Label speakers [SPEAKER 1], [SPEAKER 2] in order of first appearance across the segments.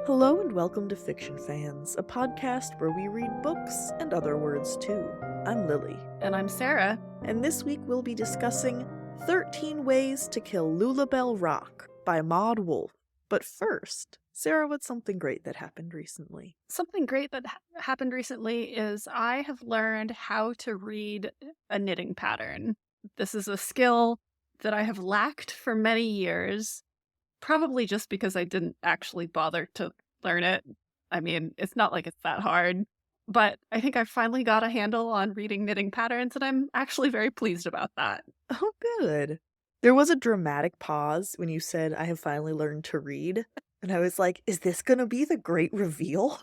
[SPEAKER 1] Hello and welcome to Fiction Fans, a podcast where we read books and other words too. I'm Lily.
[SPEAKER 2] And I'm Sarah.
[SPEAKER 1] And this week we'll be discussing 13 Ways to Kill Lulabelle Rock by Maude Woolf. But first, Sarah, what's something great that happened recently?
[SPEAKER 2] Something great that happened recently is I have learned how to read a knitting pattern. This is a skill that I have lacked for many years, probably just because I didn't actually bother to learn it. I mean, it's not like it's that hard, but I think I finally got a handle on reading knitting patterns, and I'm actually very pleased about that.
[SPEAKER 1] Oh, good. There was a dramatic pause when you said, I have finally learned to read. And I was like, is this going to be the great reveal?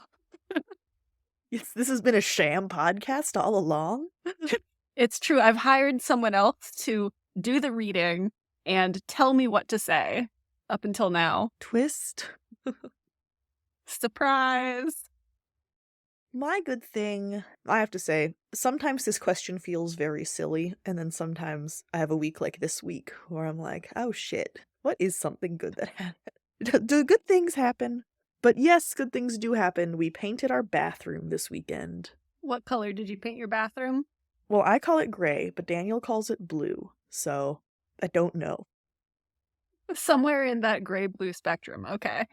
[SPEAKER 1] Yes, this has been a sham podcast all along.
[SPEAKER 2] It's true. I've hired someone else to do the reading and tell me what to say up until now.
[SPEAKER 1] Twist.
[SPEAKER 2] Surprise.
[SPEAKER 1] My good thing, I have to say, sometimes this question feels very silly, and then sometimes I have a week like this week where I'm like, oh shit, what is something good that happened? Do good things happen? But yes, good things do happen. We painted our bathroom this weekend.
[SPEAKER 2] What color did you paint your bathroom?
[SPEAKER 1] Well, I call it gray, but Daniel calls it blue, so I don't know.
[SPEAKER 2] Somewhere in that gray-blue spectrum, okay.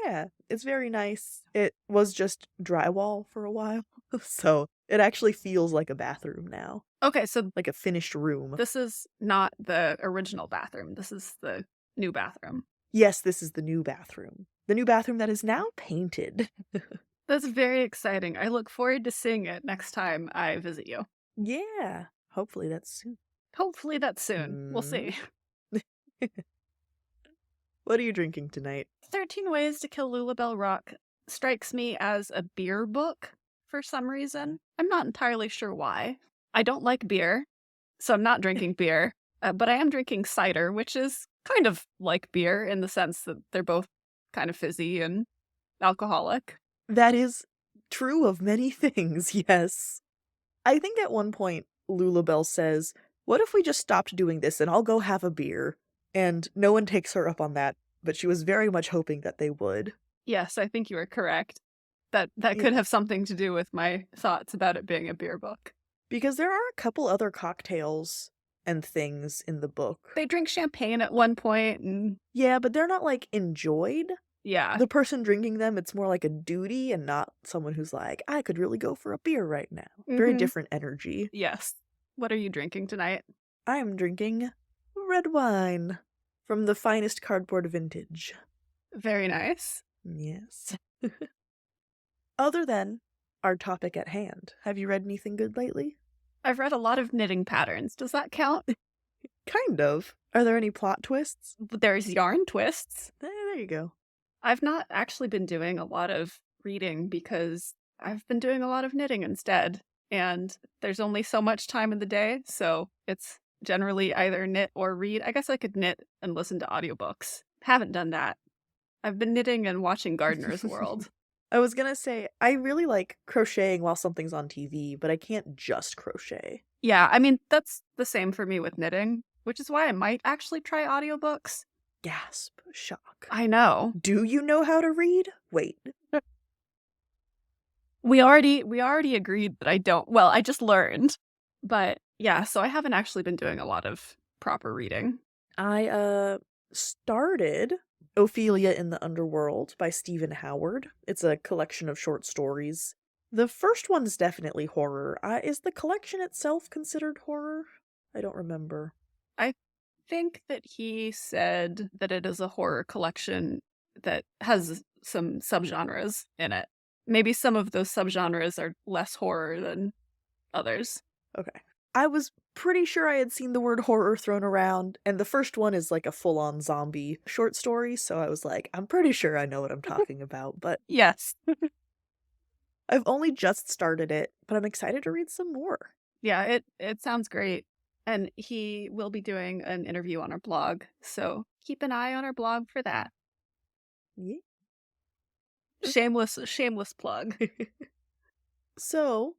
[SPEAKER 1] Yeah, it's very nice. It was just drywall for a while, so it actually feels like a bathroom now.
[SPEAKER 2] Okay, so
[SPEAKER 1] like a finished room.
[SPEAKER 2] This is not the original bathroom. This is the new bathroom.
[SPEAKER 1] Yes, this is the new bathroom. The new bathroom that is now painted.
[SPEAKER 2] That's very exciting. I look forward to seeing it next time I visit you.
[SPEAKER 1] Yeah, hopefully that's soon.
[SPEAKER 2] Hopefully that's soon. We'll see.
[SPEAKER 1] What are you drinking tonight?
[SPEAKER 2] 13 Ways to Kill Lulabelle Rock strikes me as a beer book for some reason. I'm not entirely sure why. I don't like beer, so I'm not drinking beer, but I am drinking cider, which is kind of like beer in the sense that they're both kind of fizzy and alcoholic.
[SPEAKER 1] That is true of many things, yes. I think at one point Lulabelle says, what if we just stopped doing this and I'll go have a beer? And no one takes her up on that, but she was very much hoping that they would.
[SPEAKER 2] Yes, I think you are correct. That could have something to do with my thoughts about it being a beer book.
[SPEAKER 1] Because there are a couple other cocktails and things in the book.
[SPEAKER 2] They drink champagne at one point, and
[SPEAKER 1] yeah, but they're not like enjoyed.
[SPEAKER 2] Yeah.
[SPEAKER 1] The person drinking them, it's more like a duty and not someone who's like, I could really go for a beer right now. Very different energy.
[SPEAKER 2] Yes. What are you drinking tonight?
[SPEAKER 1] I am drinking red wine from the finest cardboard vintage.
[SPEAKER 2] Very nice.
[SPEAKER 1] Yes. Other than our topic at hand, have you read anything good lately?
[SPEAKER 2] I've read a lot of knitting patterns. Does that count?
[SPEAKER 1] Kind of. Are there any plot twists?
[SPEAKER 2] There's yarn twists.
[SPEAKER 1] There you go.
[SPEAKER 2] I've not actually been doing a lot of reading because I've been doing a lot of knitting instead. And there's only so much time in the day, so it's generally either knit or read. I guess I could knit and listen to audiobooks. Haven't done that. I've been knitting and watching Gardener's World.
[SPEAKER 1] I was gonna say, I really like crocheting while something's on TV, but I can't just crochet.
[SPEAKER 2] Yeah, I mean, that's the same for me with knitting, which is why I might actually try audiobooks.
[SPEAKER 1] Gasp. Shock.
[SPEAKER 2] I know.
[SPEAKER 1] Do you know how to read? Wait.
[SPEAKER 2] We already agreed that I don't. Well, I just learned. But yeah, so I haven't actually been doing a lot of proper reading.
[SPEAKER 1] I started Ophelia in the Underworld by Stephen Howard. It's a collection of short stories. The first one's definitely horror. Is the collection itself considered horror? I don't remember.
[SPEAKER 2] I think that he said that it is a horror collection that has some subgenres in it. Maybe some of those subgenres are less horror than others.
[SPEAKER 1] Okay. I was pretty sure I had seen the word horror thrown around, and the first one is like a full-on zombie short story, so I was like, I'm pretty sure I know what I'm talking about, but
[SPEAKER 2] yes.
[SPEAKER 1] I've only just started it, but I'm excited to read some more.
[SPEAKER 2] Yeah, it sounds great. And he will be doing an interview on our blog, so keep an eye on our blog for that.
[SPEAKER 1] Yeah.
[SPEAKER 2] Shameless plug.
[SPEAKER 1] So,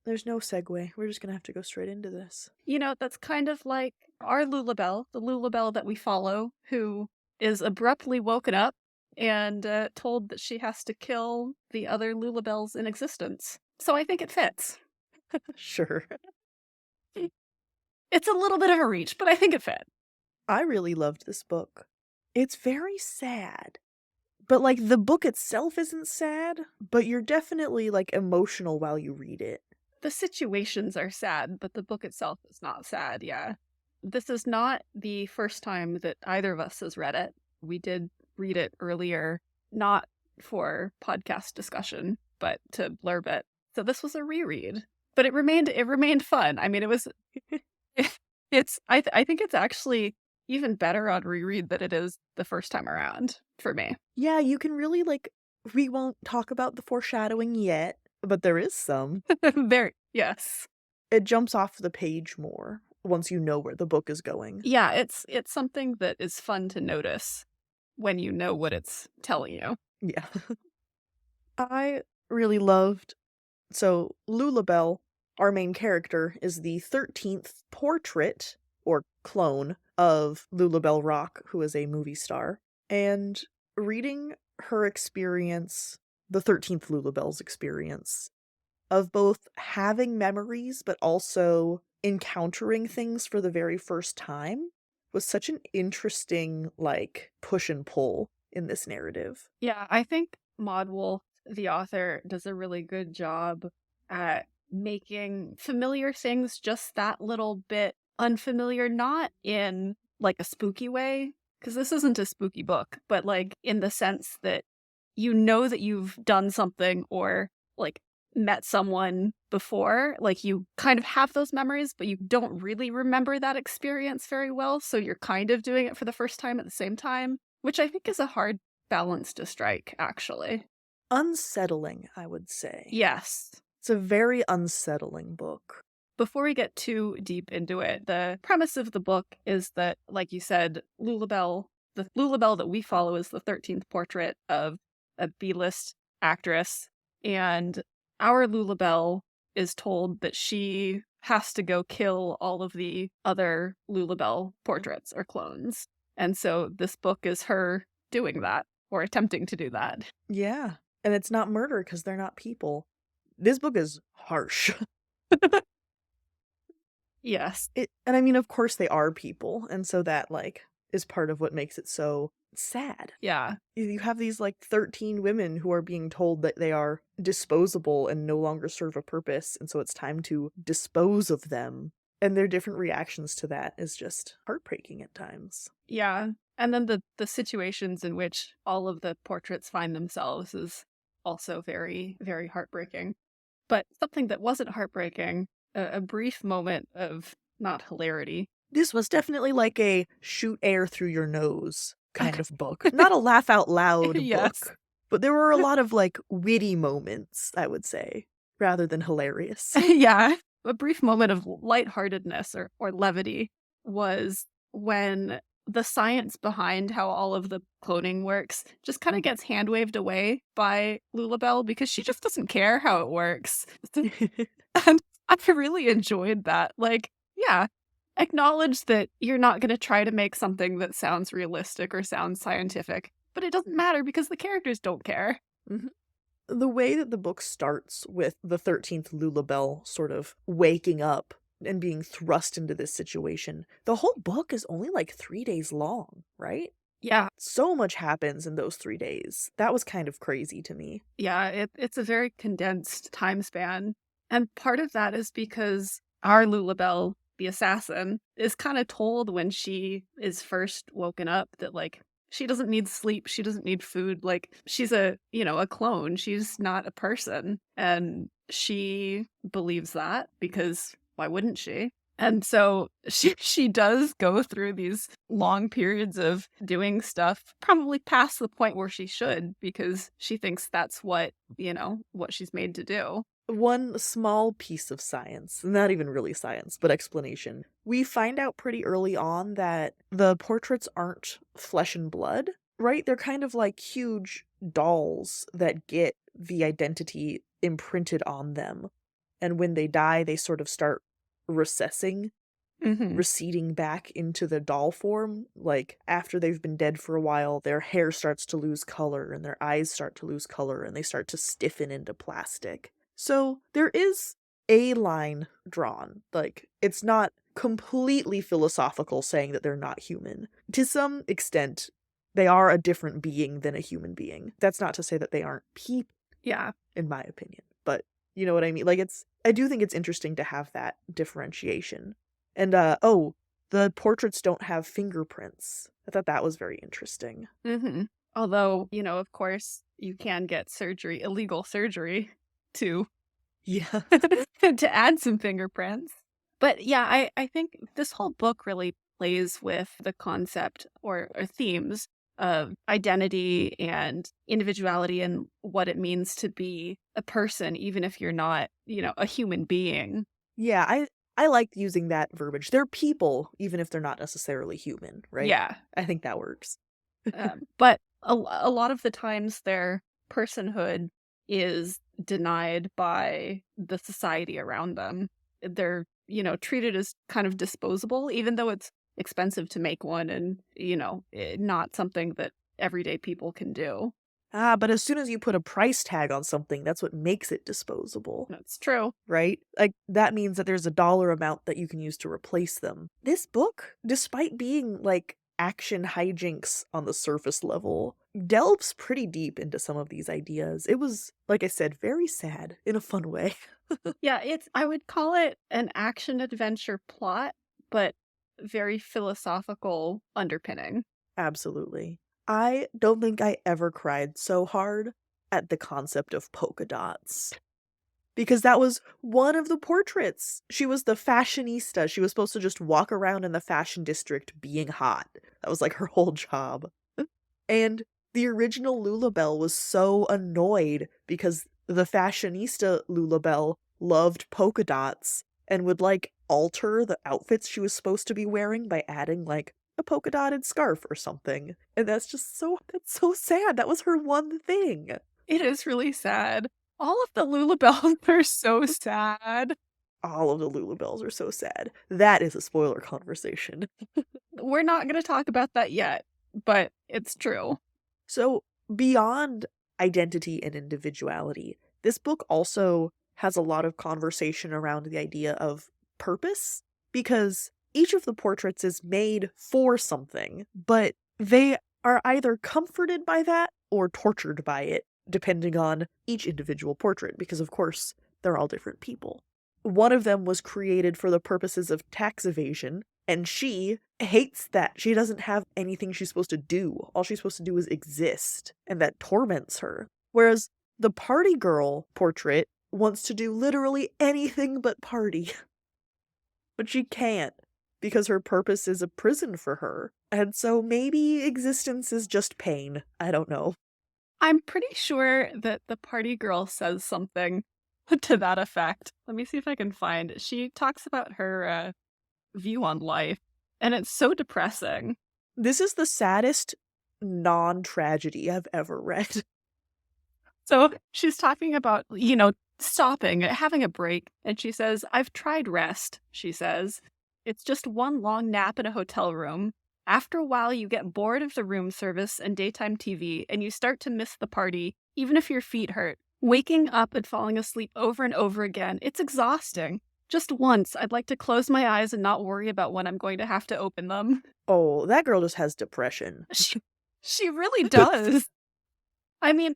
[SPEAKER 1] there's no segue. We're just gonna have to go straight into this.
[SPEAKER 2] You know, that's kind of like our Lulabelle, the Lulabelle that we follow, who is abruptly woken up and told that she has to kill the other Lulabelles in existence. So I think it fits.
[SPEAKER 1] Sure.
[SPEAKER 2] It's a little bit of a reach, but I think it fit.
[SPEAKER 1] I really loved this book. It's very sad. But, like, the book itself isn't sad, but you're definitely, like, emotional while you read it.
[SPEAKER 2] The situations are sad, but the book itself is not sad, yeah. This is not the first time that either of us has read it. We did read it earlier, not for podcast discussion, but to blurb it. So this was a reread, but it remained fun. I mean, it was I think it's actually even better on reread than it is the first time around for me.
[SPEAKER 1] Yeah, you can really, like, we won't talk about the foreshadowing yet, but there is some.
[SPEAKER 2] Very yes.
[SPEAKER 1] It jumps off the page more once you know where the book is going.
[SPEAKER 2] Yeah, it's something that is fun to notice when you know what it's telling you.
[SPEAKER 1] Yeah. I really loved so Lulabelle, our main character, is the 13th portrait or clone of Lulabelle Rock, who is a movie star. And reading her experience, the 13th Lulabelle's experience, of both having memories but also encountering things for the very first time was such an interesting, like, push and pull in this narrative.
[SPEAKER 2] Yeah, I think Maude Woolf, the author, does a really good job at making familiar things just that little bit unfamiliar, not in like a spooky way, because this isn't a spooky book, but like in the sense that you know that you've done something or like met someone before, like you kind of have those memories, but you don't really remember that experience very well. So you're kind of doing it for the first time at the same time, which I think is a hard balance to strike, actually.
[SPEAKER 1] Unsettling, I would say.
[SPEAKER 2] Yes.
[SPEAKER 1] It's a very unsettling book.
[SPEAKER 2] Before we get too deep into it, the premise of the book is that, like you said, Lulabelle, the Lulabelle that we follow is the 13th portrait of a B-list actress, and our Lulabelle is told that she has to go kill all of the other Lulabelle portraits or clones. And so this book is her doing that, or attempting to do that.
[SPEAKER 1] Yeah. And it's not murder because they're not people. This book is harsh.
[SPEAKER 2] Yes.
[SPEAKER 1] And I mean, of course they are people, and so that, like, is part of what makes it so sad.
[SPEAKER 2] Yeah.
[SPEAKER 1] You have these, like, 13 women who are being told that they are disposable and no longer serve a purpose, and so it's time to dispose of them. And their different reactions to that is just heartbreaking at times.
[SPEAKER 2] Yeah. And then the situations in which all of the portraits find themselves is also very, very heartbreaking. But something that wasn't heartbreaking, a brief moment of not hilarity.
[SPEAKER 1] This was definitely like a shoot air through your nose kind of book. Not a laugh out loud
[SPEAKER 2] Yes.
[SPEAKER 1] book, but there were a lot of, like, witty moments, I would say, rather than hilarious.
[SPEAKER 2] Yeah. A brief moment of lightheartedness or levity was when the science behind how all of the cloning works just kind of gets hand waved away by Lulabelle because she just doesn't care how it works. And I really enjoyed that. Like, yeah, acknowledge that you're not going to try to make something that sounds realistic or sounds scientific, but it doesn't matter because the characters don't care.
[SPEAKER 1] Mhm. The way that the book starts with the 13th Lulabelle sort of waking up and being thrust into this situation, the whole book is only like 3 days long, right?
[SPEAKER 2] Yeah,
[SPEAKER 1] So much happens in those 3 days. That was kind of crazy to me.
[SPEAKER 2] yeah, it's a very condensed time span. And part of that is because our Lulabelle, the assassin, is kind of told when she is first woken up that, like, she doesn't need sleep, she doesn't need food. Like, she's a clone. She's not a person. And she believes that because why wouldn't she? And so she does go through these long periods of doing stuff, probably past the point where she should, because she thinks that's what she's made to do.
[SPEAKER 1] One small piece of science, not even really science, but explanation. We find out pretty early on that the portraits aren't flesh and blood, right? They're kind of like huge dolls that get the identity imprinted on them. And when they die, they sort of start recessing
[SPEAKER 2] Mhm.
[SPEAKER 1] receding back into the doll form. Like, after they've been dead for a while, their hair starts to lose color and their eyes start to lose color and they start to stiffen into plastic. So there is a line drawn. Like, it's not completely philosophical saying that they're not human. To some extent, they are a different being than a human being. That's not to say that they aren't people,
[SPEAKER 2] Yeah.
[SPEAKER 1] in my opinion. But you know what I mean? Like, I do think it's interesting to have that differentiation. And oh, the portraits don't have fingerprints. I thought that was very interesting.
[SPEAKER 2] Mhm. Although, of course, you can get surgery, illegal surgery, to
[SPEAKER 1] Yeah.
[SPEAKER 2] to add some fingerprints. But yeah, I think this whole book really plays with the concept or themes of identity and individuality and what it means to be a person, even if you're not, a human being.
[SPEAKER 1] Yeah, I like using that verbiage. They're people, even if they're not necessarily human, right?
[SPEAKER 2] Yeah.
[SPEAKER 1] I think that works.
[SPEAKER 2] But a lot of the times their personhood is denied by the society around them. They're, treated as kind of disposable, even though it's expensive to make one and, not something that everyday people can do.
[SPEAKER 1] Ah, but as soon as you put a price tag on something, that's what makes it disposable.
[SPEAKER 2] That's true.
[SPEAKER 1] Right? Like, that means that there's a dollar amount that you can use to replace them. This book, despite being like action hijinks on the surface level, delves pretty deep into some of these ideas. It was, like I said, very sad in a fun way.
[SPEAKER 2] Yeah, I would call it an action adventure plot, but very philosophical underpinning.
[SPEAKER 1] Absolutely. I don't think I ever cried so hard at the concept of polka dots. Because that was one of the portraits. She was the fashionista. She was supposed to just walk around in the fashion district being hot. That was like her whole job. And the original Lulabelle was so annoyed because the fashionista Lulabelle loved polka dots and would like alter the outfits she was supposed to be wearing by adding like a polka dotted scarf or something. And that's so sad. That was her one thing.
[SPEAKER 2] It is really sad. All of the Lulabelles are so sad.
[SPEAKER 1] All of the Lulabelles are so sad. That is a spoiler conversation.
[SPEAKER 2] We're not gonna talk about that yet, but it's true.
[SPEAKER 1] So, beyond identity and individuality, this book also has a lot of conversation around the idea of purpose, because each of the portraits is made for something, but they are either comforted by that or tortured by it, depending on each individual portrait, because of course, they're all different people. One of them was created for the purposes of tax evasion, and she hates that. She doesn't have anything she's supposed to do. All she's supposed to do is exist, and that torments her. Whereas the party girl portrait wants to do literally anything but party. But she can't, because her purpose is a prison for her. And so maybe existence is just pain. I don't know.
[SPEAKER 2] I'm pretty sure that the party girl says something to that effect. Let me see if I can find. She talks about her view on life, and it's so depressing.
[SPEAKER 1] This is the saddest non-tragedy I've ever read.
[SPEAKER 2] So she's talking about, stopping, having a break. And she says, I've tried rest, she says. It's just one long nap in a hotel room. After a while, you get bored of the room service and daytime TV, and you start to miss the party, even if your feet hurt. Waking up and falling asleep over and over again, it's exhausting. Just once, I'd like to close my eyes and not worry about when I'm going to have to open them.
[SPEAKER 1] Oh, that girl just has depression.
[SPEAKER 2] She really does. I mean,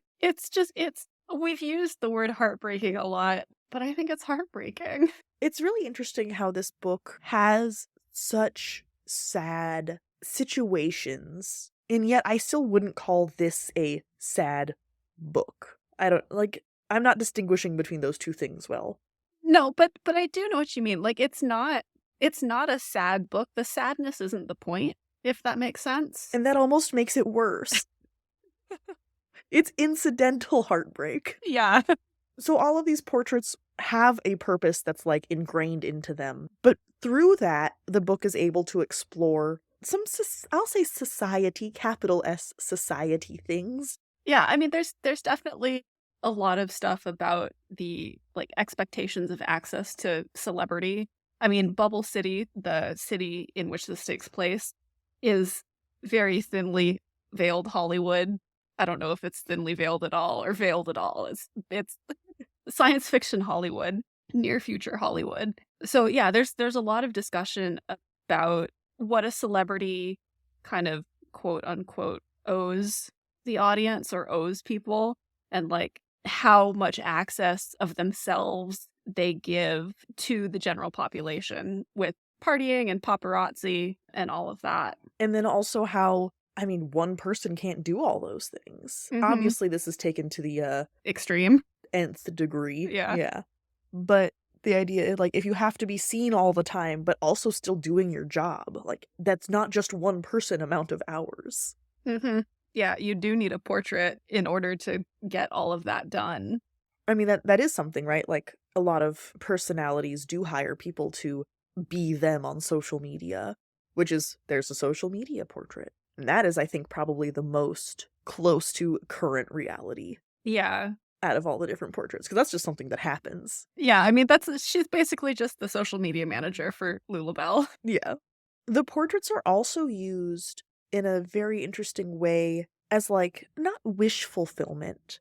[SPEAKER 2] we've used the word heartbreaking a lot, but I think it's heartbreaking.
[SPEAKER 1] It's really interesting how this book has such sad situations, and yet I still wouldn't call this a sad book. I don't like I'm not distinguishing between those two things well.
[SPEAKER 2] No, but I do know what you mean. Like it's not a sad book. The sadness isn't the point, if that makes sense.
[SPEAKER 1] And that almost makes it worse. It's incidental heartbreak.
[SPEAKER 2] Yeah.
[SPEAKER 1] So all of these portraits have a purpose that's like ingrained into them. But through that, the book is able to explore some I'll say society, capital S society things.
[SPEAKER 2] Yeah, I mean there's definitely a lot of stuff about the like expectations of access to celebrity I mean, Bubble City, the city in which this takes place, is very thinly veiled Hollywood. I don't know if it's thinly veiled at all or veiled at all. It's science fiction Hollywood, near future Hollywood. So yeah, there's a lot of discussion about what a celebrity kind of quote unquote owes the audience or owes people, and like how much access of themselves they give to the general population with partying and paparazzi and all of that.
[SPEAKER 1] And then also how, I mean, one person can't do all those things.
[SPEAKER 2] Mhm.
[SPEAKER 1] Obviously, this is taken to the
[SPEAKER 2] Extreme.
[SPEAKER 1] nth degree.
[SPEAKER 2] Yeah.
[SPEAKER 1] Yeah. But the idea, like, if you have to be seen all the time, but also still doing your job, like, that's not just one person amount of hours.
[SPEAKER 2] Mhm. Yeah, you do need a portrait in order to get all of that done.
[SPEAKER 1] I mean, that is something, right? Like, a lot of personalities do hire people to be them on social media, which is, there's a social media portrait. And that is, I think, probably the most close to current reality
[SPEAKER 2] Yeah.
[SPEAKER 1] out of all the different portraits, because that's just something that happens.
[SPEAKER 2] Yeah, I mean, she's basically just the social media manager for Lulabelle.
[SPEAKER 1] Yeah. The portraits are also used in a very interesting way as, like, not wish fulfillment,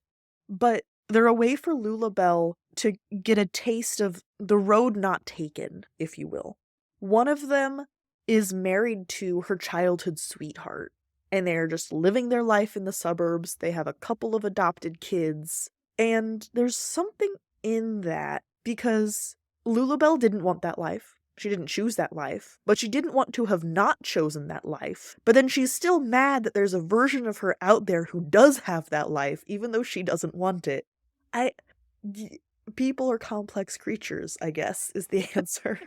[SPEAKER 1] but they're a way for Lulabelle to get a taste of the road not taken, if you will. One of them is married to her childhood sweetheart, and they're just living their life in the suburbs. They have a couple of adopted kids, and there's something in that because Lulabelle didn't want that life. She didn't choose that life, but she didn't want to have not chosen that life. But then she's still mad that there's a version of her out there who does have that life, even though she doesn't want it. I. y- People are complex creatures, I guess, is the answer.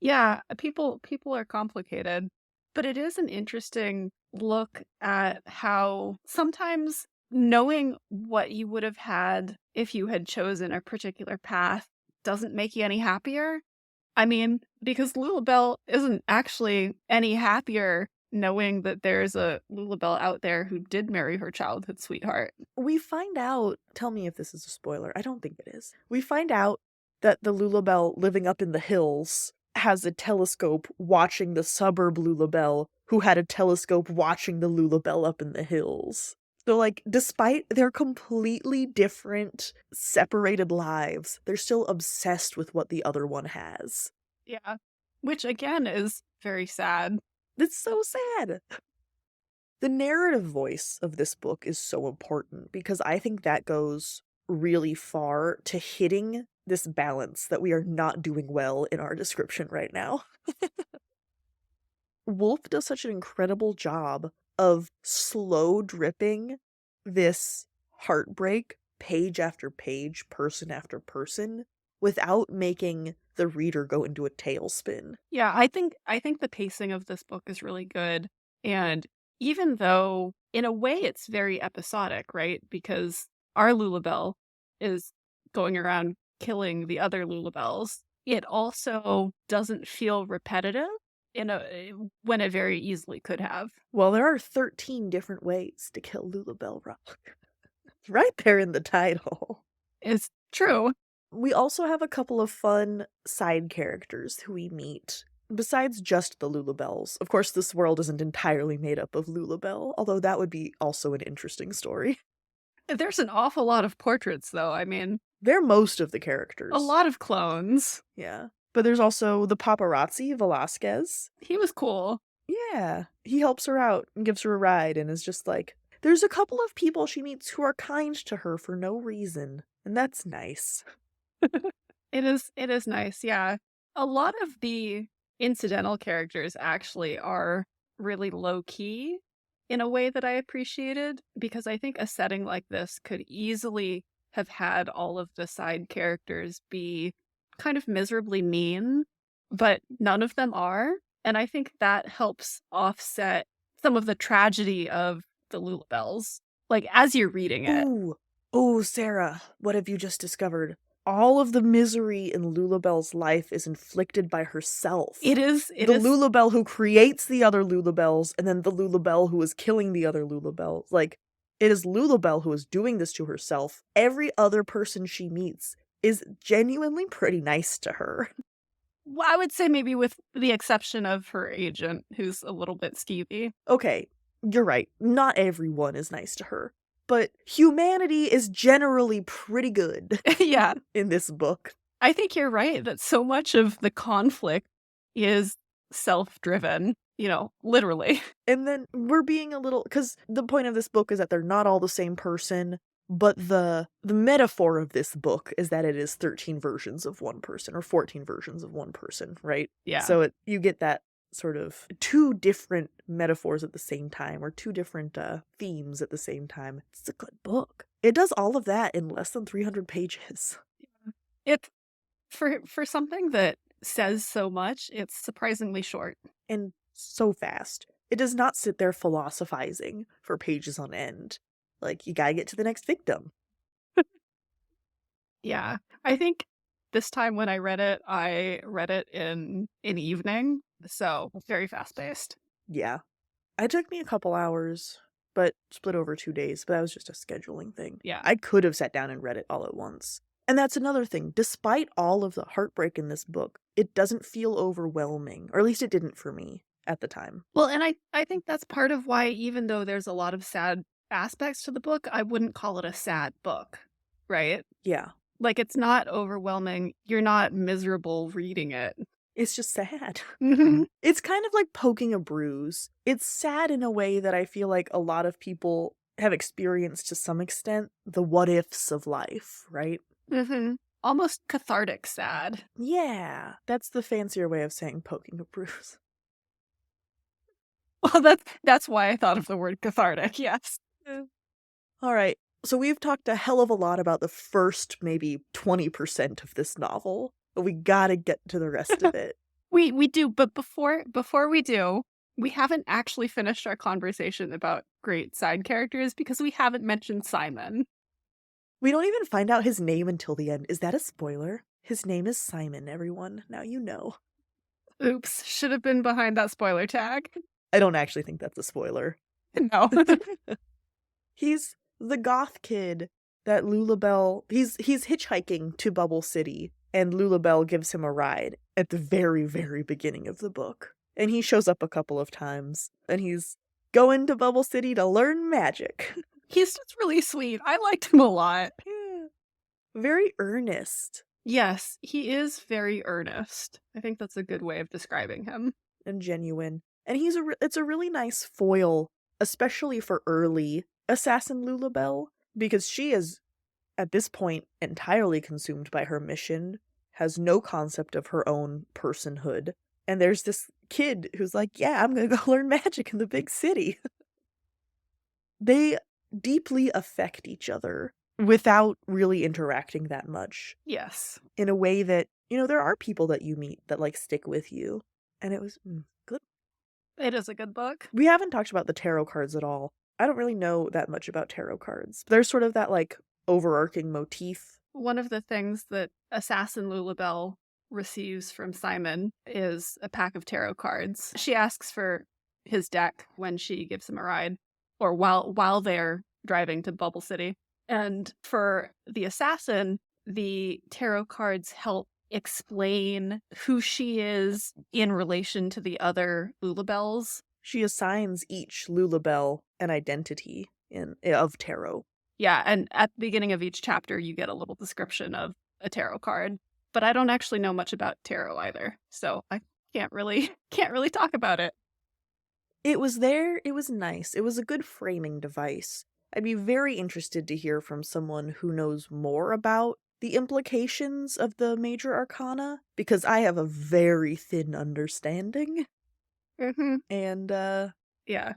[SPEAKER 2] Yeah, people are complicated, but it is an interesting look at how sometimes knowing what you would have had if you had chosen a particular path doesn't make you any happier. I mean, because Lulabelle isn't actually any happier knowing that there's a Lulabelle out there who did marry her childhood sweetheart.
[SPEAKER 1] We find out, tell me if this is a spoiler, I don't think it is. We find out that the Lulabelle living up in the hills has a telescope watching the suburb Lulabelle, who had a telescope watching the Lulabelle up in the hills. So, like, despite their completely different, separated lives, they're still obsessed with what the other one has.
[SPEAKER 2] Yeah. Which again is very sad.
[SPEAKER 1] It's so sad. The narrative voice of this book is so important because I think that goes really far to hitting this balance that we are not doing well in our description right now. Wolf does such an incredible job of slow dripping this heartbreak page after page, person after person, without making the reader go into a tailspin.
[SPEAKER 2] Yeah, I think the pacing of this book is really good. And even though in a way it's very episodic, right? Because our Lulabelle is going around killing the other Lulabelles, it also doesn't feel repetitive in a when it very easily could have.
[SPEAKER 1] Well, there are 13 different ways to kill Lulabelle Rock. Right there in the title.
[SPEAKER 2] It's true.
[SPEAKER 1] We also have a couple of fun side characters who we meet, besides just the Lulabelles. Of course, this world isn't entirely made up of Lulabelle, although that would be also an interesting story.
[SPEAKER 2] There's an awful lot of portraits though. I mean,
[SPEAKER 1] They're most of the characters.
[SPEAKER 2] a lot of clones.
[SPEAKER 1] Yeah. But there's also the paparazzi, Velasquez.
[SPEAKER 2] He was cool.
[SPEAKER 1] Yeah. He helps her out and gives her a ride and is just like, there's a couple of people she meets who are kind to her for no reason, and that's nice.
[SPEAKER 2] It is nice, yeah. A lot of the incidental characters actually are really low key in a way that I appreciated, because I think a setting like this could easily have had all of the side characters be kind of miserably mean, but none of them are. And I think that helps offset some of the tragedy of the Lulabelles, like as you're reading it.
[SPEAKER 1] Ooh. Oh, Sarah, what have you just discovered? All of the misery in Lulabelle's life is inflicted by herself.
[SPEAKER 2] It is
[SPEAKER 1] The Lulabelle who creates the other Lulabelles, and then the Lulabelle who is killing the other Lulabelles. Like, it is Lulabelle who is doing this to herself. Every other person she meets is genuinely pretty nice to her.
[SPEAKER 2] Well, I would say maybe with the exception of her agent, who's a little bit skeevy.
[SPEAKER 1] Okay, you're right. Not everyone is nice to her, but humanity is generally pretty good
[SPEAKER 2] Yeah,
[SPEAKER 1] in this book.
[SPEAKER 2] I think you're right that so much of the conflict is self-driven, literally.
[SPEAKER 1] And then we're being a little, because the point of this book is that they're not all the same person, but the metaphor of this book is that it is 13 versions of one person or 14 versions of one person, right?
[SPEAKER 2] Yeah.
[SPEAKER 1] So you get that sort of two different metaphors at the same time, or two different themes at the same time. It's a good book. It does all of that in less than 300 pages.
[SPEAKER 2] It for something that says so much, it's surprisingly short.
[SPEAKER 1] And so fast. It does not sit there philosophizing for pages on end. Like, you gotta get to the next victim.
[SPEAKER 2] Yeah. I think this time when I read it in an evening, so very fast-paced.
[SPEAKER 1] Yeah. It took me a couple hours, but split over 2 days, but that was just a scheduling thing.
[SPEAKER 2] Yeah.
[SPEAKER 1] I could have sat down and read it all at once. And that's another thing. Despite all of the heartbreak in this book, it doesn't feel overwhelming, or at least it didn't for me at the time.
[SPEAKER 2] Well, and I think that's part of why, even though there's a lot of sad aspects to the book, I wouldn't call it a sad book, right?
[SPEAKER 1] Yeah.
[SPEAKER 2] Like, it's not overwhelming. You're not miserable reading it.
[SPEAKER 1] It's just sad.
[SPEAKER 2] Mhm.
[SPEAKER 1] It's kind of like poking a bruise. It's sad in a way that I feel like a lot of people have experienced to some extent, the what ifs of life, right?
[SPEAKER 2] Mhm. Almost cathartic sad.
[SPEAKER 1] Yeah, that's the fancier way of saying poking a bruise.
[SPEAKER 2] Well, that's why I thought of the word cathartic, yes.
[SPEAKER 1] All right, so we've talked a hell of a lot about the first maybe 20% of this novel, but we gotta get to the rest of it.
[SPEAKER 2] We do, but before we do, we haven't actually finished our conversation about great side characters because we haven't mentioned Simon.
[SPEAKER 1] We don't even find out his name until the end. Is that a spoiler? His name is Simon, everyone. Now you know.
[SPEAKER 2] Oops, should have been behind that spoiler tag.
[SPEAKER 1] I don't actually think that's a spoiler.
[SPEAKER 2] No.
[SPEAKER 1] He's the goth kid that Lulabelle, he's hitchhiking to Bubble City, and Lulabelle gives him a ride at the very, very beginning of the book. And he shows up a couple of times, and he's going to Bubble City to learn magic.
[SPEAKER 2] He's just really sweet. I liked him a lot.
[SPEAKER 1] Yeah. Very earnest.
[SPEAKER 2] Yes, he is very earnest. I think that's a good way of describing him.
[SPEAKER 1] And genuine. And it's a really nice foil, especially for early Assassin Lulabelle, because she is, at this point, entirely consumed by her mission, has no concept of her own personhood. And there's this kid who's like, yeah, I'm gonna go learn magic in the big city. They deeply affect each other without really interacting that much.
[SPEAKER 2] Yes.
[SPEAKER 1] In a way that, there are people that you meet that, like, stick with you. And it was good.
[SPEAKER 2] It is a good book.
[SPEAKER 1] We haven't talked about the tarot cards at all. I don't really know that much about tarot cards. There's sort of that, like, overarching motif.
[SPEAKER 2] One of the things that Assassin Lulabelle receives from Simon is a pack of tarot cards. She asks for his deck when she gives him a ride, or while they're driving to Bubble City. And for the assassin, the tarot cards help explain who she is in relation to the other Lulabelles.
[SPEAKER 1] She assigns each Lulabelle an identity of tarot.
[SPEAKER 2] Yeah, and at the beginning of each chapter, you get a little description of a tarot card. But I don't actually know much about tarot either, so I can't really talk about it.
[SPEAKER 1] It was there, it was nice, it was a good framing device. I'd be very interested to hear from someone who knows more about the implications of the major arcana, because I have a very thin understanding.
[SPEAKER 2] Mm-hmm.
[SPEAKER 1] And,
[SPEAKER 2] yeah.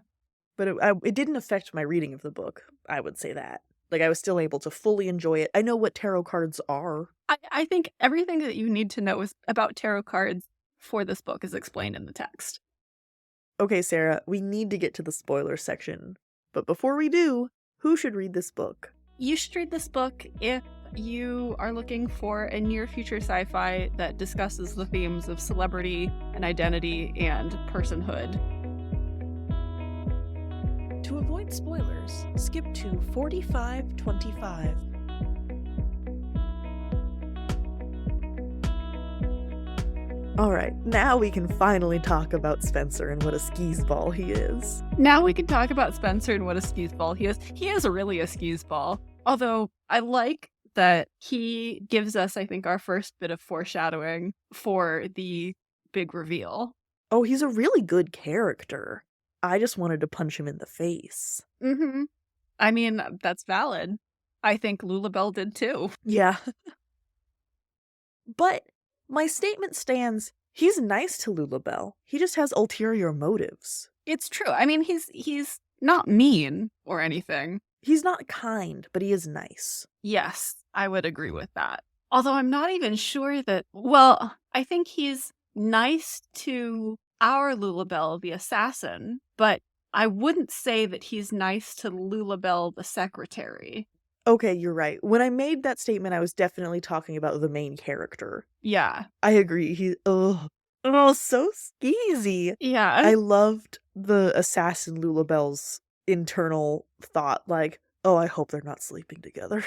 [SPEAKER 1] But it didn't affect my reading of the book, I would say that. Like, I was still able to fully enjoy it. I know what tarot cards are.
[SPEAKER 2] I think everything that you need to know about tarot cards for this book is explained in the text.
[SPEAKER 1] Okay, Sarah, we need to get to the spoiler section. But before we do, who should read this book?
[SPEAKER 2] You should read this book if you are looking for a near-future sci-fi that discusses the themes of celebrity and identity and personhood.
[SPEAKER 1] To avoid spoilers, skip to 45:25. Alright, now we can finally talk about Spencer and what a skis-ball he is.
[SPEAKER 2] Now we can talk about Spencer and what a skis-ball he is. He is really a skis-ball. Although I like that he gives us, I think, our first bit of foreshadowing for the big reveal.
[SPEAKER 1] Oh, he's a really good character. I just wanted to punch him in the face.
[SPEAKER 2] Mm-hmm. I mean, that's valid. I think Lulabelle did too.
[SPEAKER 1] Yeah. But my statement stands, he's nice to Lulabelle. He just has ulterior motives.
[SPEAKER 2] It's true. I mean, he's not mean or anything.
[SPEAKER 1] He's not kind, but he is nice.
[SPEAKER 2] Yes, I would agree with that. Although I'm not even sure that, well, I think he's nice to our Lulabelle, the assassin, but I wouldn't say that he's nice to Lulabelle, the secretary.
[SPEAKER 1] Okay, you're right. When I made that statement, I was definitely talking about the main character.
[SPEAKER 2] Yeah.
[SPEAKER 1] I agree. So skeezy.
[SPEAKER 2] Yeah.
[SPEAKER 1] I loved the assassin Lulabelle's internal thought, like, oh, I hope they're not sleeping together.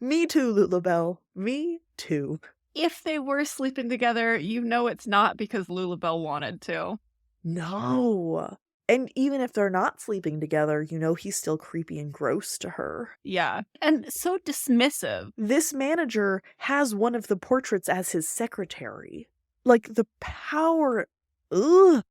[SPEAKER 1] Me too, Lulabelle. Me too.
[SPEAKER 2] If they were sleeping together, you know it's not because Lulabelle wanted to.
[SPEAKER 1] No. And even if they're not sleeping together, you know he's still creepy and gross to her.
[SPEAKER 2] Yeah. And so dismissive.
[SPEAKER 1] This manager has one of the portraits as his secretary. Like, the power... Ugh.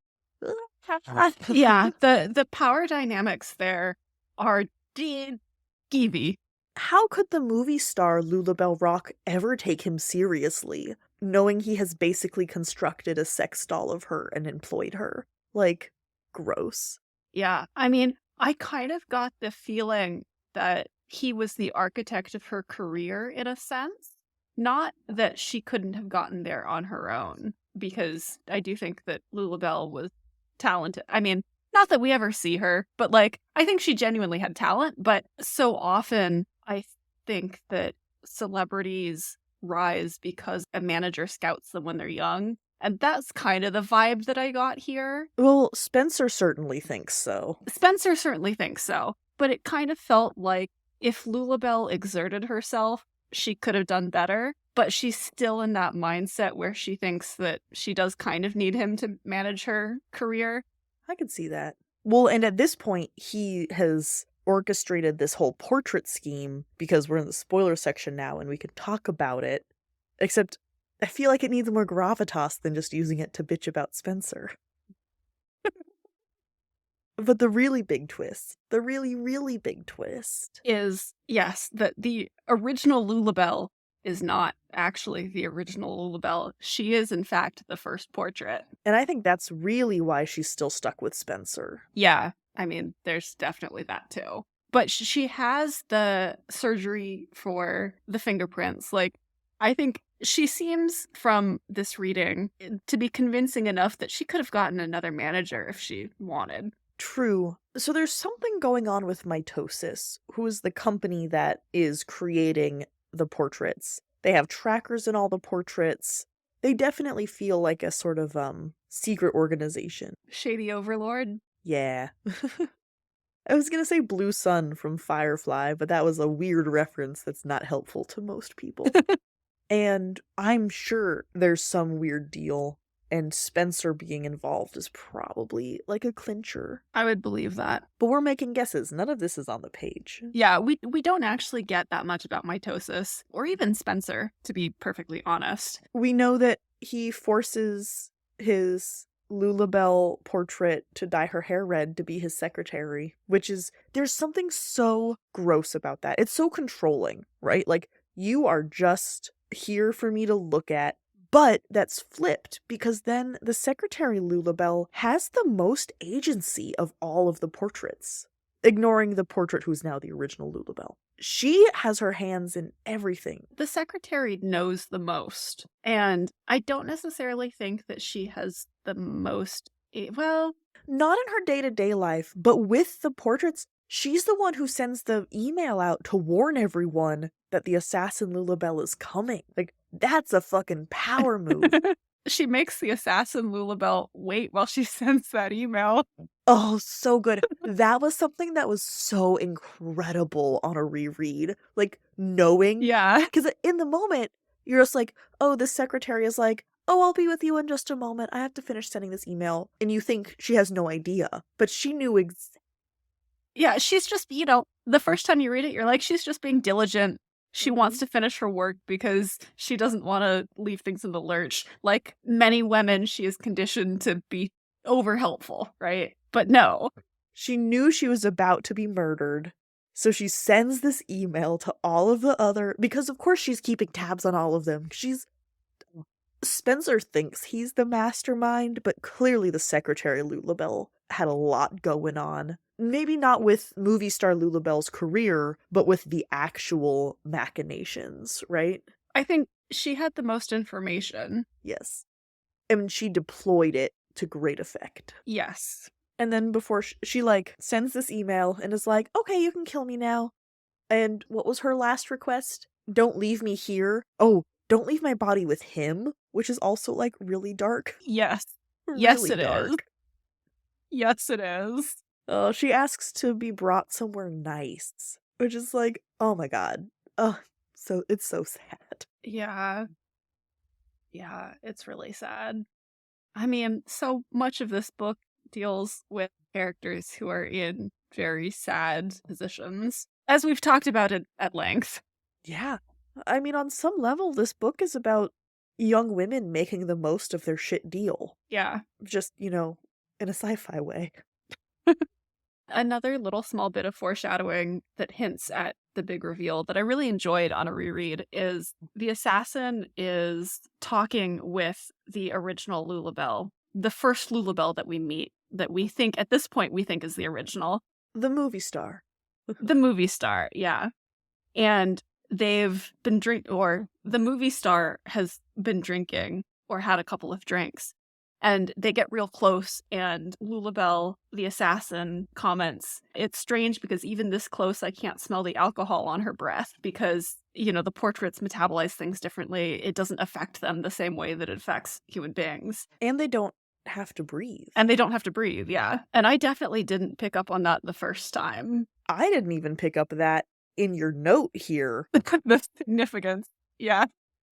[SPEAKER 2] Yeah, the power dynamics there are skeevy.
[SPEAKER 1] How could the movie star Lulabelle Rock ever take him seriously, knowing he has basically constructed a sex doll of her and employed her? Like, gross.
[SPEAKER 2] Yeah, I mean, I kind of got the feeling that he was the architect of her career in a sense. Not that she couldn't have gotten there on her own, because I do think that Lulabelle was talented. I mean, not that we ever see her, but like, I think she genuinely had talent. But so often, I think that celebrities rise because a manager scouts them when they're young. And that's kind of the vibe that I got here.
[SPEAKER 1] Well, Spencer certainly thinks so.
[SPEAKER 2] Spencer certainly thinks so. But it kind of felt like if Lulabelle exerted herself, she could have done better. But she's still in that mindset where she thinks that she does kind of need him to manage her career.
[SPEAKER 1] I could see that. Well, and at this point, he has orchestrated this whole portrait scheme because we're in the spoiler section now and we can talk about it. Except, I feel like it needs more gravitas than just using it to bitch about Spencer. But the really big twist, the really, really big twist,
[SPEAKER 2] is, yes, that the original Lulabelle is not actually the original Lulabelle. She is, in fact, the first portrait.
[SPEAKER 1] And I think that's really why she's still stuck with Spencer.
[SPEAKER 2] Yeah, I mean, there's definitely that too. But she has the surgery for the fingerprints. Like, I think she seems, from this reading, to be convincing enough that she could have gotten another manager if she wanted.
[SPEAKER 1] True. So there's something going on with Mitosis, who is the company that is creating the portraits. They have trackers in all the portraits. They definitely feel like a sort of secret organization.
[SPEAKER 2] Shady overlord?
[SPEAKER 1] Yeah. I was gonna say Blue Sun from Firefly, but that was a weird reference that's not helpful to most people. And I'm sure there's some weird deal, and Spencer being involved is probably like a clincher.
[SPEAKER 2] I would believe that.
[SPEAKER 1] But we're making guesses. None of this is on the page.
[SPEAKER 2] Yeah, we don't actually get that much about Mitosis, or even Spencer, to be perfectly honest.
[SPEAKER 1] We know that he forces his Lulabelle portrait to dye her hair red to be his secretary, which is, there's something so gross about that. It's so controlling, right? Like, you are just here for me to look at. But that's flipped, because then the secretary Lulabelle has the most agency of all of the portraits, ignoring the portrait who's now the original Lulabelle. She has her hands in everything.
[SPEAKER 2] The secretary knows the most, and I don't necessarily think that she has the most, well,
[SPEAKER 1] not in her day-to-day life, but with the portraits, she's the one who sends the email out to warn everyone that the assassin Lulabelle is coming. Like, that's a fucking power move.
[SPEAKER 2] She makes the assassin Lulabelle wait while she sends that email.
[SPEAKER 1] Oh, so good. That was something that was so incredible on a reread. Like, knowing.
[SPEAKER 2] Yeah.
[SPEAKER 1] Because in the moment, you're just like, oh, the secretary is like, "Oh, I'll be with you in just a moment. I have to finish sending this email." And you think she has no idea, but she knew
[SPEAKER 2] Yeah, she's just, the first time you read it, you're like, she's just being diligent. She wants
[SPEAKER 1] Mhm.
[SPEAKER 2] to finish her work because she doesn't want to leave things in the lurch. Like many women, she is conditioned to be over helpful, right? But no.
[SPEAKER 1] She knew she was about to be murdered, so she sends this email to all of the other because of course she's keeping tabs on all of them. Spencer thinks he's the mastermind, but clearly the secretary Lulabelle had a lot going on. Maybe not with movie star Lulabelle's career, but with the actual machinations, right?
[SPEAKER 2] I think she had the most information.
[SPEAKER 1] Yes. And she deployed it to great effect.
[SPEAKER 2] Yes.
[SPEAKER 1] And then before she like sends this email and is like, "Okay, you can kill me now." And what was her last request? "Don't leave me here." Oh, "Don't leave my body with him," which is also like really dark.
[SPEAKER 2] Yes. Yes,
[SPEAKER 1] Really
[SPEAKER 2] it is.
[SPEAKER 1] dark.
[SPEAKER 2] Yes, it is.
[SPEAKER 1] She asks to be brought somewhere nice, which is like, oh my god. Oh, so it's so sad.
[SPEAKER 2] Yeah. Yeah, it's really sad. I mean, so much of this book deals with characters who are in very sad positions, as we've talked about it at length.
[SPEAKER 1] Yeah. I mean, on some level, this book is about young women making the most of their shit deal.
[SPEAKER 2] Yeah.
[SPEAKER 1] Just, in a sci-fi way.
[SPEAKER 2] Another little small bit of foreshadowing that hints at the big reveal that I really enjoyed on a reread is the assassin is talking with the original Lulabelle, the first Lulabelle that we meet, that we think at this point we think is the original.
[SPEAKER 1] The movie star.
[SPEAKER 2] The movie star, yeah. And they've been or the movie star has been drinking or had a couple of drinks. And they get real close, and Lulabelle, the assassin, comments, "It's strange because even this close, I can't smell the alcohol on her breath because, the portraits metabolize things differently. It doesn't affect them the same way that it affects human beings."
[SPEAKER 1] And they don't have to breathe.
[SPEAKER 2] And they don't have to breathe, yeah. And I definitely didn't pick up on that the first time.
[SPEAKER 1] I didn't even pick up that in your note here.
[SPEAKER 2] The significance, yeah.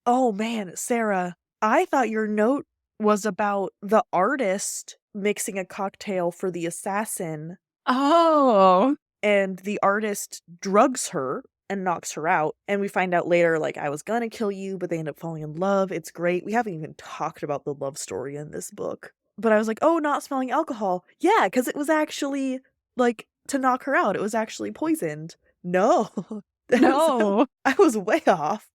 [SPEAKER 1] Oh man, Sarah, I thought your note was about the artist mixing a cocktail for the assassin,
[SPEAKER 2] Oh.
[SPEAKER 1] and the artist drugs her and knocks her out, and we find out later, like, "I was gonna kill you," but they end up falling in love. It's great. We haven't even talked about the love story in this book. But I was like, "Oh, not smelling alcohol." Yeah, because it was actually, like, to knock her out. It was actually poisoned. No.
[SPEAKER 2] No.
[SPEAKER 1] I was way off.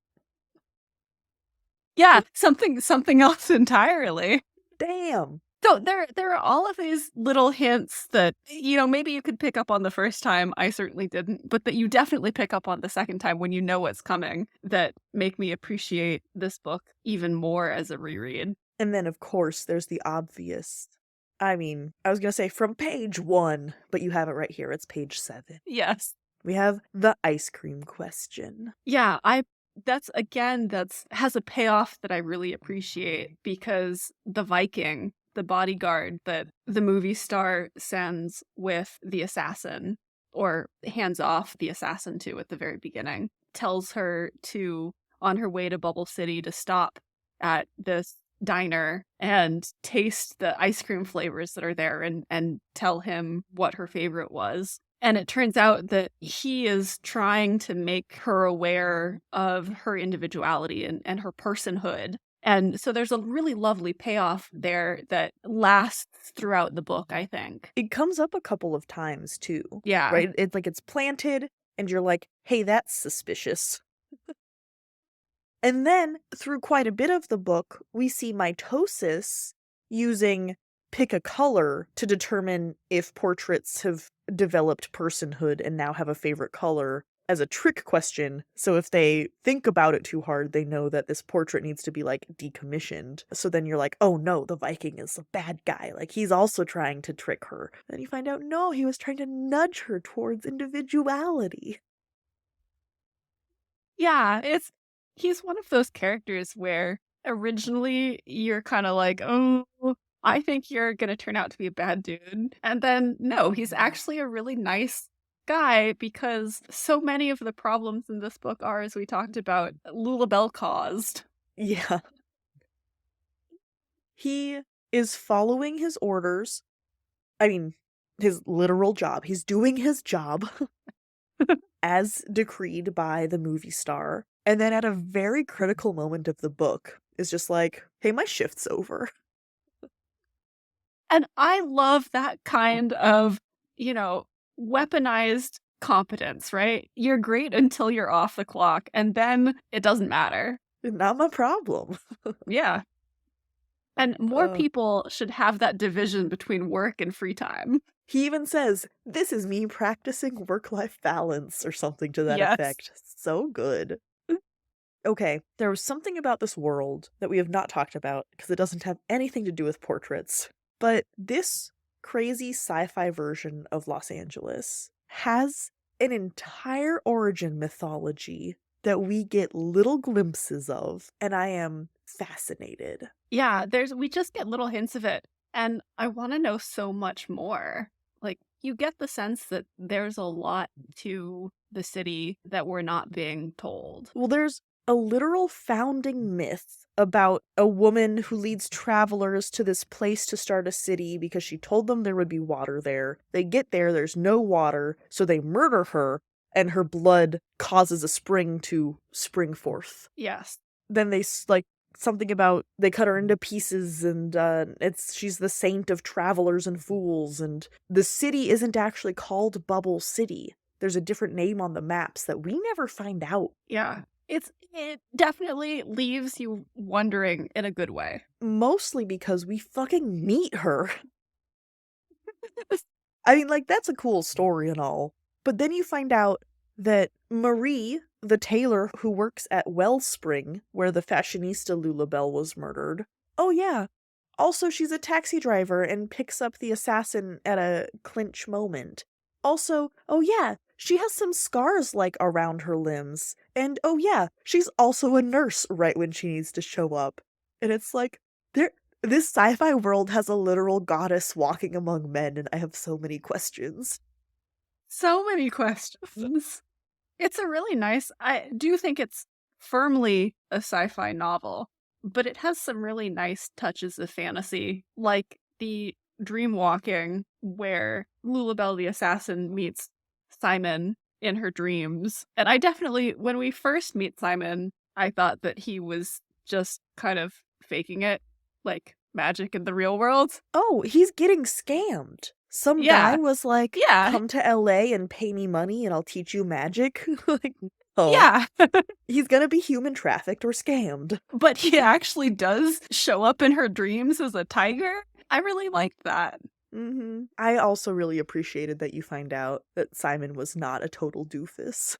[SPEAKER 2] Yeah, something else entirely.
[SPEAKER 1] Damn.
[SPEAKER 2] So there are all of these little hints that, maybe you could pick up on the first time. I certainly didn't, but that you definitely pick up on the second time when you know what's coming, that make me appreciate this book even more as a reread.
[SPEAKER 1] And then, of course, there's the obvious. I mean, I was gonna say from page 1, but you have it right here. It's page 7.
[SPEAKER 2] Yes.
[SPEAKER 1] We have the ice cream question.
[SPEAKER 2] Yeah, that's has a payoff that I really appreciate because the Viking, the bodyguard that the movie star sends with the assassin or hands off the assassin to at the very beginning, tells her to, on her way to Bubble City, to stop at this diner and taste the ice cream flavors that are there and tell him what her favorite was. And it turns out that he is trying to make her aware of her individuality and her personhood. And so there's a really lovely payoff there that lasts throughout the book, I think.
[SPEAKER 1] It comes up a couple of times too.
[SPEAKER 2] Yeah.
[SPEAKER 1] Right? It's like it's planted and you're like, "Hey, that's suspicious." And then through quite a bit of the book, we see mitosis using pick a color to determine if portraits have developed personhood and now have a favorite color as a trick question. So if they think about it too hard, they know that this portrait needs to be like decommissioned. So then you're like, "Oh no, the Viking is a bad guy. Like he's also trying to trick her." Then you find out, no, he was trying to nudge her towards individuality.
[SPEAKER 2] Yeah, he's one of those characters where originally you're kind of like, "Oh, I think you're going to turn out to be a bad dude." And then no, he's actually a really nice guy because so many of the problems in this book are, as we talked about, Lulabelle caused.
[SPEAKER 1] Yeah. He is following his orders. I mean, his literal job. He's doing his job as decreed by the movie star. And then at a very critical moment of the book is just like, hey, my shift's over.
[SPEAKER 2] And I love that kind of, you know, weaponized competence, right? You're great until you're off the clock, and then it doesn't matter.
[SPEAKER 1] Not my problem.
[SPEAKER 2] Yeah. And more
[SPEAKER 1] Uh,
[SPEAKER 2] people should have that division between work and free time.
[SPEAKER 1] he even says, this is me practicing work-life balance or something to that
[SPEAKER 2] Yes.
[SPEAKER 1] effect. So good. Okay, there was something about this world that we have not talked about because it doesn't have anything to do with portraits. But this crazy sci-fi version of Los Angeles has an entire origin mythology that we get little glimpses of, and I am fascinated.
[SPEAKER 2] Yeah, we just get little hints of it, and I wanna know so much more. Like, you get the sense that there's a lot to the city that we're not being told.
[SPEAKER 1] Well, there's a literal founding myth about a woman who leads travelers to this place to start a city because she told them there would be water there. They get there, there's no water, so they murder her, and her blood causes a spring to spring forth.
[SPEAKER 2] Yes.
[SPEAKER 1] Then like something about they cut her into pieces, and she's the saint of travelers and fools, and the city isn't actually called Bubble City. There's a different name on the maps that we never find out.
[SPEAKER 2] Yeah. It definitely leaves you wondering in a good way.
[SPEAKER 1] Mostly because we fucking meet her. I mean, like, that's a cool story and all. But then you find out that Marie, the tailor who works at Wellspring, where the fashionista Lulabelle was murdered, oh yeah, also she's a taxi driver and picks up the assassin at a clinch moment. Also, oh yeah, she has some scars, like, around her limbs. And oh yeah, she's also a nurse right when she needs to show up. And it's like, this sci-fi world has a literal goddess walking among men, and I have so many questions.
[SPEAKER 2] So many questions. It's a really nice I do think it's firmly a sci-fi novel, but it has some really nice touches of fantasy, like the dream walking where Lulabelle the assassin meets Simon in her dreams. And I definitely, when we first meet Simon, I thought that he was just kind of faking it, like magic in the real world.
[SPEAKER 1] Oh, he's getting scammed. Some guy
[SPEAKER 2] Yeah.
[SPEAKER 1] was like,
[SPEAKER 2] Yeah.
[SPEAKER 1] come to LA and pay me money and I'll teach you magic. Like, oh,
[SPEAKER 2] Yeah.
[SPEAKER 1] he's gonna be human trafficked or scammed.
[SPEAKER 2] But he actually does show up in her dreams as a tiger. I really liked that.
[SPEAKER 1] I also really appreciated that you find out that Simon was not a total doofus.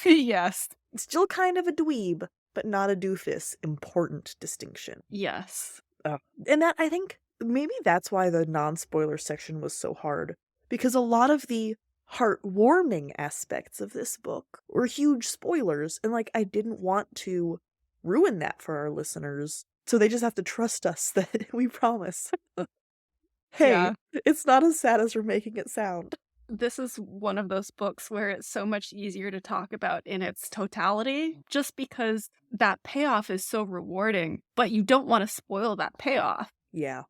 [SPEAKER 2] Yes.
[SPEAKER 1] Still kind of a dweeb, but not a doofus. Important distinction.
[SPEAKER 2] Yes.
[SPEAKER 1] And that, I think, maybe that's why the non-spoiler section was so hard. Because a lot of the heartwarming aspects of this book were huge spoilers, and, like, I didn't want to ruin that for our listeners. So they just have to trust us that we promise. Hey,
[SPEAKER 2] Yeah.
[SPEAKER 1] it's not as sad as we're making it sound.
[SPEAKER 2] This is one of those books where it's so much easier to talk about in its totality, just because that payoff is so rewarding, but you don't want to spoil that payoff.
[SPEAKER 1] Yeah.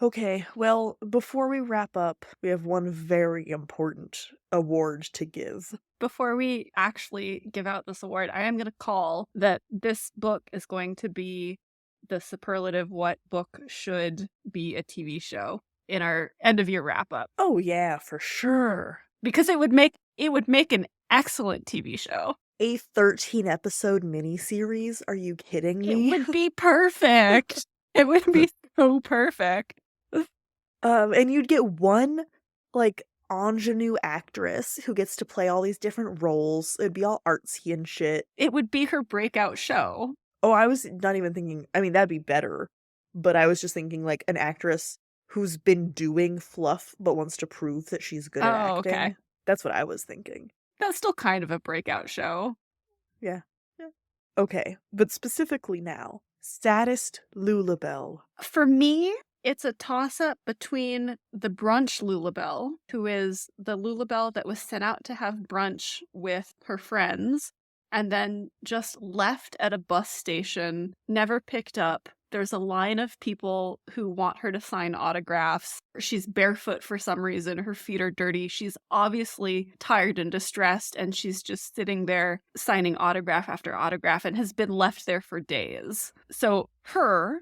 [SPEAKER 1] Okay, well, before we wrap up, we have one very important award to give.
[SPEAKER 2] Before we actually give out this award, I am going to call that this book is going to be the superlative what book should be a TV show in our end of year wrap up.
[SPEAKER 1] Oh yeah, for sure.
[SPEAKER 2] Because it would make an excellent TV show.
[SPEAKER 1] A 13-episode miniseries? Are you kidding me?
[SPEAKER 2] It would be perfect. It would be so perfect.
[SPEAKER 1] And you'd get one, like, ingenue actress who gets to play all these different roles. It'd be all artsy and shit.
[SPEAKER 2] It would be her breakout show.
[SPEAKER 1] Oh, I was not even thinking, I mean, that'd be better. But I was just thinking, like, an actress who's been doing fluff but wants to prove that she's good at acting.
[SPEAKER 2] Okay.
[SPEAKER 1] That's what I was thinking.
[SPEAKER 2] That's still kind of a breakout show.
[SPEAKER 1] Yeah. Okay, but specifically now, saddest Lulabelle.
[SPEAKER 2] For me, it's a toss-up between the brunch Lulabelle, who is the Lulabelle that was sent out to have brunch with her friends, and then just left at a bus station, never picked up, There's a line of people who want her to sign autographs. She's barefoot for some reason. Her feet are dirty. She's obviously tired and distressed, and she's just sitting there signing autograph after autograph and has been left there for days. So her,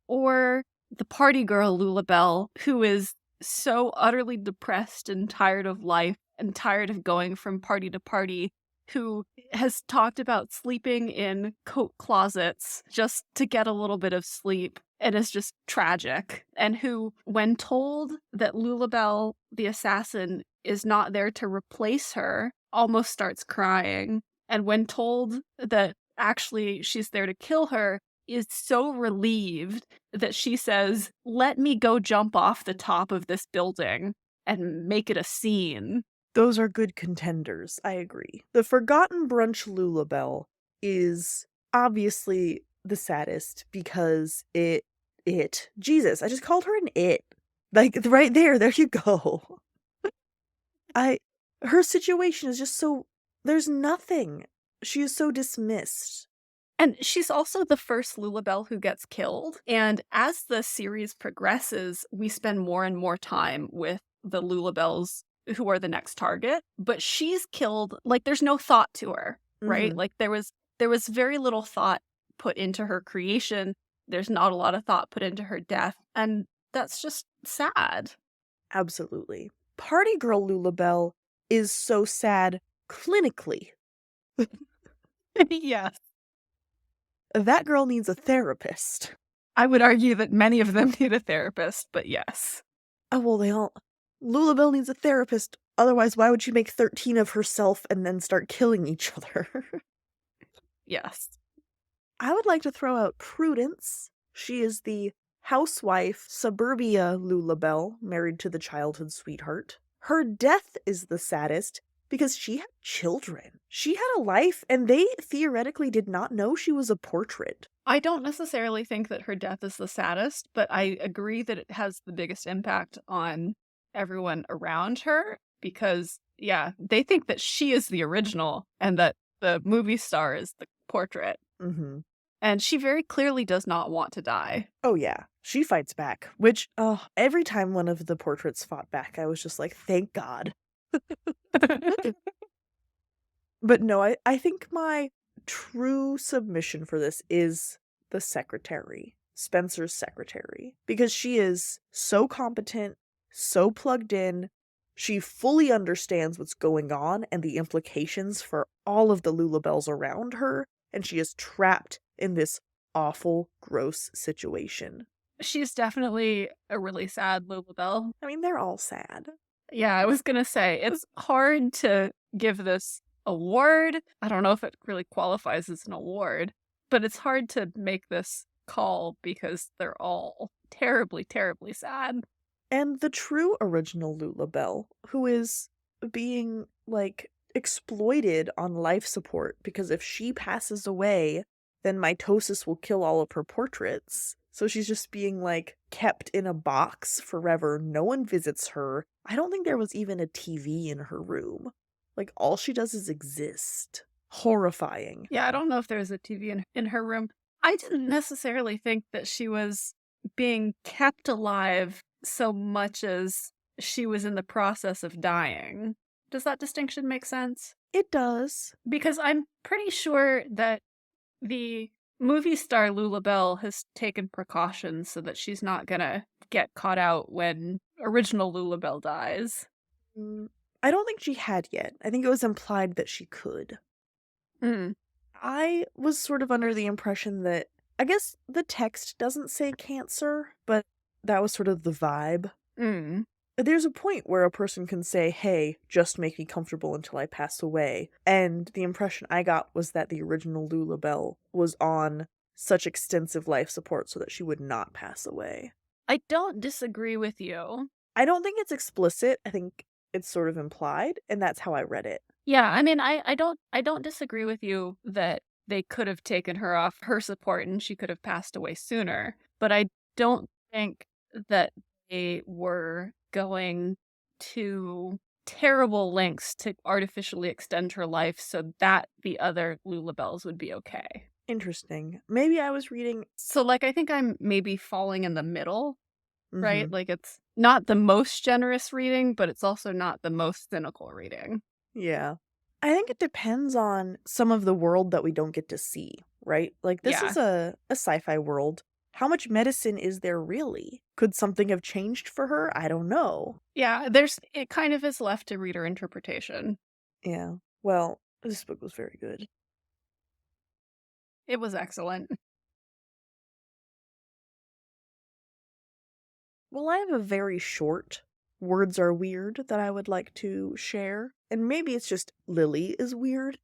[SPEAKER 2] or the party girl Lulabelle, who is so utterly depressed and tired of life and tired of going from party to party, who has talked about sleeping in coat closets just to get a little bit of sleep and is just tragic, and who, when told that Lulabelle, the assassin, is not there to replace her, almost starts crying, and when told that actually she's there to kill her, is so relieved that she says, "Let me go jump off the top of this building and make it a scene."
[SPEAKER 1] Those are good contenders, I agree. The Forgotten Brunch Lulabelle is obviously the saddest because Jesus, I just called her an it. Like, right there you go. Her situation is just so, there's nothing. She is so dismissed.
[SPEAKER 2] And she's also the first Lulabelle who gets killed. And as the series progresses, we spend more and more time with the Lulabelles who are the next target. But she's killed, like, there's no thought to her, right?
[SPEAKER 1] Mhm.
[SPEAKER 2] Like, there was very little thought put into her creation. There's not a lot of thought put into her death. And that's just sad.
[SPEAKER 1] Absolutely. Party Girl Lulabelle is so sad clinically.
[SPEAKER 2] Yes.
[SPEAKER 1] That girl needs a therapist.
[SPEAKER 2] I would argue that many of them need a therapist, but yes.
[SPEAKER 1] Oh, well, they all. Lulabelle needs a therapist. Otherwise, why would she make 13 of herself and then start killing each other?
[SPEAKER 2] Yes.
[SPEAKER 1] I would like to throw out Prudence. She is the housewife, suburbia Lulabelle, married to the childhood sweetheart. Her death is the saddest because she had children. She had a life, and they theoretically did not know she was a portrait.
[SPEAKER 2] I don't necessarily think that her death is the saddest, but I agree that it has the biggest impact on everyone around her because, yeah, they think that she is the original and that the movie star is the portrait.
[SPEAKER 1] Mm-hmm.
[SPEAKER 2] And she very clearly does not want to die.
[SPEAKER 1] Oh, yeah. She fights back, which, every time one of the portraits fought back, I was just like, thank God. But no, I think my true submission for this is the secretary, Spencer's secretary, because she is so competent, so plugged in. She fully understands what's going on and the implications for all of the Lulabelles around her, and she is trapped in this awful, gross situation.
[SPEAKER 2] She's definitely a really sad Lulabelle.
[SPEAKER 1] I mean, they're all sad.
[SPEAKER 2] Yeah, I was gonna say, it's hard to give this award. I don't know if it really qualifies as an award, but it's hard to make this call because they're all terribly, terribly sad.
[SPEAKER 1] And the true original Lulabelle, who is being, like, exploited on life support because if she passes away, then mitosis will kill all of her portraits. So she's just being, like, kept in a box forever. No one visits her. I don't think there was even a TV in her room. Like, all she does is exist. Horrifying.
[SPEAKER 2] Yeah, I don't know if there's a TV in her room. I didn't necessarily think that she was being kept alive so much as she was in the process of dying. Does that distinction make sense?
[SPEAKER 1] It does.
[SPEAKER 2] Because I'm pretty sure that the movie star Lulabelle has taken precautions so that she's not gonna get caught out when original Lulabelle dies.
[SPEAKER 1] I don't think she had yet. I think it was implied that she could.
[SPEAKER 2] Mm.
[SPEAKER 1] I was sort of under the impression that, I guess the text doesn't say cancer, but that was sort of the vibe.
[SPEAKER 2] Mm.
[SPEAKER 1] There's a point where a person can say, hey, just make me comfortable until I pass away. And the impression I got was that the original Lulabelle was on such extensive life support so that she would not pass away.
[SPEAKER 2] I don't disagree with you.
[SPEAKER 1] I don't think it's explicit. I think it's sort of implied, and that's how I read it.
[SPEAKER 2] Yeah, I mean, I don't disagree with you that they could have taken her off her support and she could have passed away sooner. But I don't think that they were going to terrible lengths to artificially extend her life so that the other Lulabelles would be okay.
[SPEAKER 1] Interesting. Maybe I was reading.
[SPEAKER 2] So, like, I think I'm maybe falling in the middle, right?
[SPEAKER 1] Mhm.
[SPEAKER 2] Like, it's not the most generous reading, but it's also not the most cynical reading.
[SPEAKER 1] Yeah. I think it depends on some of the world that we don't get to see, right? Like, this
[SPEAKER 2] Yeah.
[SPEAKER 1] is a sci-fi world. How much medicine is there really? Could something have changed for her? I don't know.
[SPEAKER 2] Yeah, it kind of is left to reader interpretation.
[SPEAKER 1] Yeah. Well, this book was very good.
[SPEAKER 2] It was excellent.
[SPEAKER 1] Well, I have a very short words are weird that I would like to share. And maybe it's just Lilly is weird.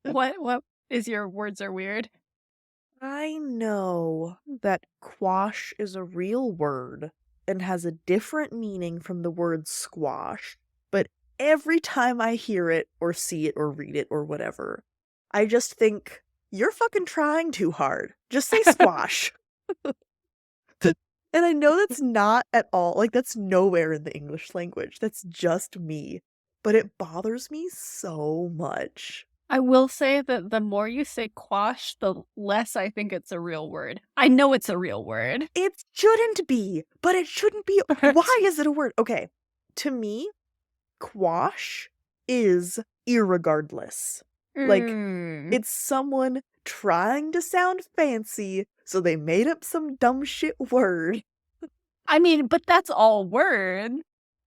[SPEAKER 2] What is your words are weird?
[SPEAKER 1] I know that quash is a real word and has a different meaning from the word squash, but every time I hear it or see it or read it or whatever, I just think, you're fucking trying too hard. Just say squash. And I know that's not at all, like, that's nowhere in the English language. That's just me. But it bothers me so much.
[SPEAKER 2] I will say that the more you say quash, the less I think it's a real word. I know it's a real word.
[SPEAKER 1] It shouldn't be, but it shouldn't be. Why is it a word? Okay. To me, quash is irregardless. Like,
[SPEAKER 2] Mm.
[SPEAKER 1] it's someone trying to sound fancy, so they made up some dumb shit word.
[SPEAKER 2] I mean, but that's all word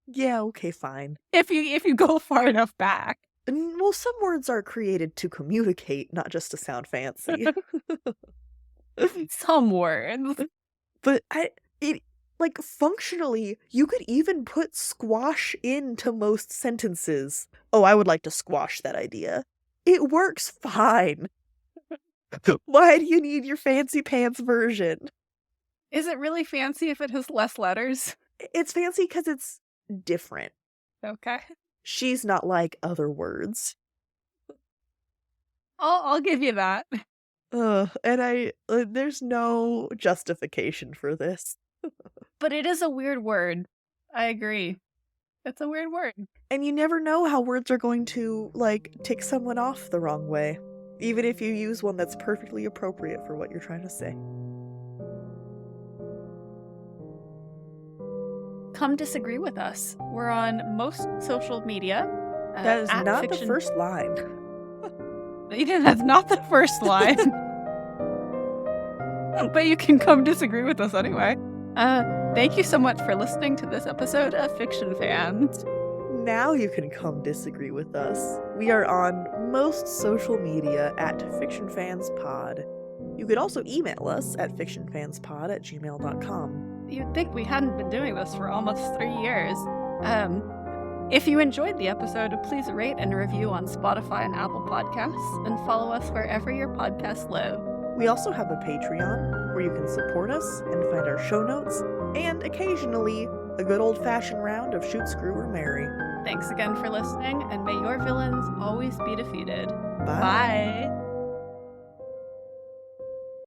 [SPEAKER 1] Yeah, okay, fine.
[SPEAKER 2] if you go far enough back.
[SPEAKER 1] Well, some words are created to communicate, not just to sound fancy.
[SPEAKER 2] Some words.
[SPEAKER 1] But it like, functionally, you could even put squash into most sentences. "Oh, I would like to squash that idea." It works fine. Why do you need your fancy pants version?
[SPEAKER 2] Is it really fancy if it has less letters?
[SPEAKER 1] It's fancy because it's different.
[SPEAKER 2] Okay.
[SPEAKER 1] She's not like other words.
[SPEAKER 2] I'll give you that.
[SPEAKER 1] Ugh, and there's no justification for this.
[SPEAKER 2] But it is a weird word. I agree. It's a weird word.
[SPEAKER 1] And you never know how words are going to, like, tick someone off the wrong way, even if you use one that's perfectly appropriate for what you're trying to say.
[SPEAKER 2] Come disagree with us. We're on most social media.
[SPEAKER 1] That is
[SPEAKER 2] at
[SPEAKER 1] not
[SPEAKER 2] fiction.
[SPEAKER 1] the first line.
[SPEAKER 2] That's not the first line. But you can come disagree with us anyway. Thank you so much for listening to this episode of Fiction Fans.
[SPEAKER 1] Now you can come disagree with us. We are on most social media at fictionfanspod. You could also email us at fictionfanspod@gmail.com.
[SPEAKER 2] You'd think we hadn't been doing this for almost 3 years. If you enjoyed the episode, please rate and review on Spotify and Apple Podcasts, and follow us wherever your podcasts live.
[SPEAKER 1] We also have a Patreon where you can support us and find our show notes, and occasionally a good old-fashioned round of shoot, screw, or marry.
[SPEAKER 2] Thanks again for listening, and may your villains always be defeated.
[SPEAKER 1] Bye.
[SPEAKER 2] Bye.